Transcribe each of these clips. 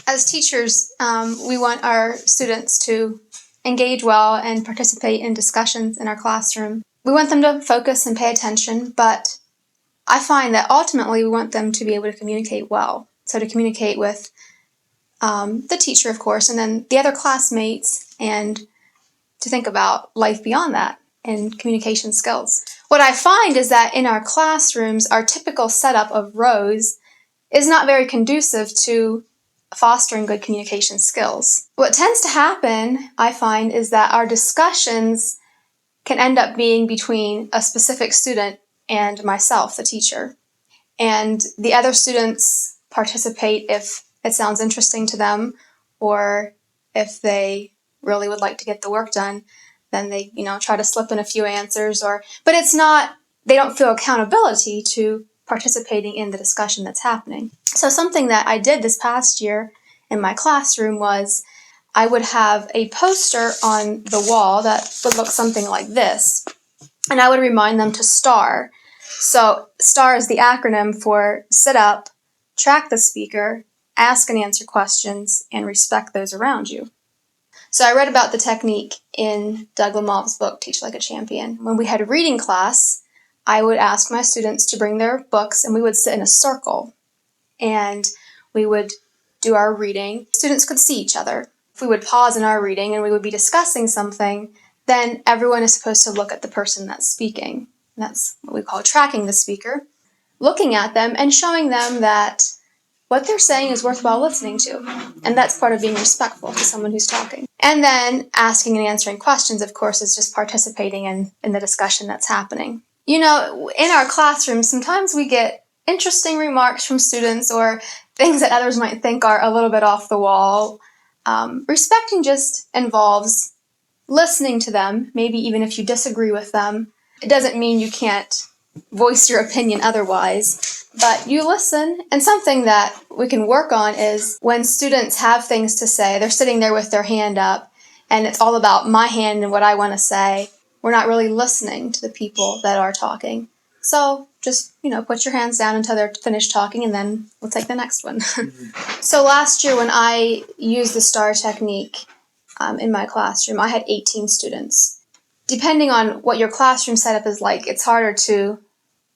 As teachers, we want our students to engage well and participate in discussions in our classroom. We want them to focus and pay attention, but I find that ultimately we want them to be able to communicate well. So to communicate with the teacher, of course, and then the other classmates, and to think about life beyond that and communication skills. What I find is that in our classrooms, our typical setup of rows is not very conducive to fostering good communication skills. What tends to happen, I find, is that our discussions can end up being between a specific student and myself, the teacher. And the other students participate if it sounds interesting to them, or if they really would like to get the work done, then they, try to slip in a few answers, but it's not, they don't feel accountability to participating in the discussion that's happening. So something that I did this past year in my classroom was I would have a poster on the wall that would look something like this, and I would remind them to STAR. So STAR is the acronym for sit up, track the speaker, ask and answer questions, and respect those around you. So I read about the technique in Doug Lemov's book, Teach Like a Champion. When we had a reading class, I would ask my students to bring their books, and we would sit in a circle, and we would do our reading. Students could see each other. If we would pause in our reading and we would be discussing something, then everyone is supposed to look at the person that's speaking. And that's what we call tracking the speaker, looking at them and showing them that what they're saying is worthwhile listening to. And that's part of being respectful to someone who's talking. And then asking and answering questions, of course, is just participating in the discussion that's happening. In our classrooms, sometimes we get interesting remarks from students or things that others might think are a little bit off the wall. Respecting just involves listening to them, maybe even if you disagree with them. It doesn't mean you can't voice your opinion otherwise, but you listen. And something that we can work on is when students have things to say, they're sitting there with their hand up, and it's all about my hand and what I want to say. We're not really listening to the people that are talking. So just, put your hands down until they're finished talking, and then we'll take the next one. So last year when I used the STAR technique in my classroom, I had 18 students. Depending on what your classroom setup is like, it's harder to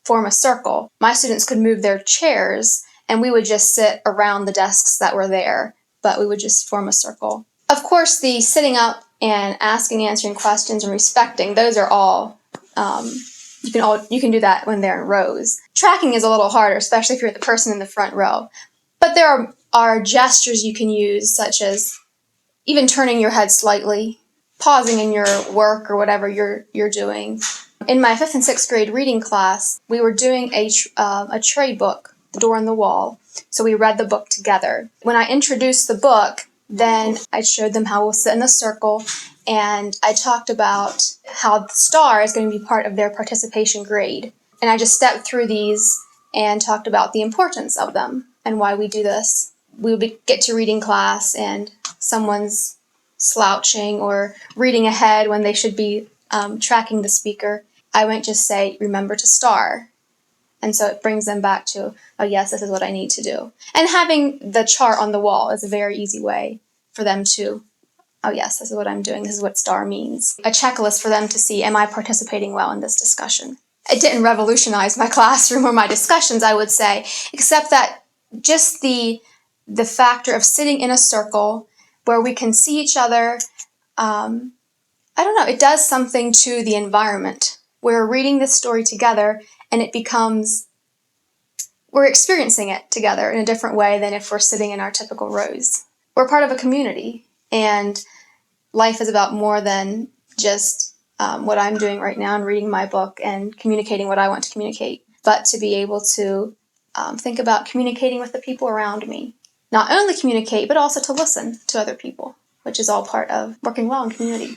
form a circle. My students could move their chairs, and we would just sit around the desks that were there, but we would just form a circle. Of course, the sitting up and asking, answering questions, and respecting, those are all, you can do that when they're in rows. Tracking is a little harder, especially if you're the person in the front row. But there are gestures you can use, such as even turning your head slightly, pausing in your work or whatever you're doing. In my 5th and 6th grade reading class, we were doing a trade book, The Door on the Wall. So we read the book together. When I introduced the book, then I showed them how we'll sit in a circle, and I talked about how the STAR is going to be part of their participation grade. And I just stepped through these and talked about the importance of them and why we do this. We would get to reading class, and someone's slouching or reading ahead when they should be tracking the speaker. I might just say, remember to STAR. And so it brings them back to, oh yes, this is what I need to do. And having the chart on the wall is a very easy way for them to, oh yes, this is what I'm doing, this is what STAR means. A checklist for them to see, am I participating well in this discussion? It didn't revolutionize my classroom or my discussions, I would say, except that just the factor of sitting in a circle where we can see each other, I don't know, it does something to the environment. We're reading this story together, and it becomes, we're experiencing it together in a different way than if we're sitting in our typical rows. We're part of a community, and life is about more than just what I'm doing right now and reading my book and communicating what I want to communicate, but to be able to think about communicating with the people around me. Not only communicate, but also to listen to other people, which is all part of working well in community.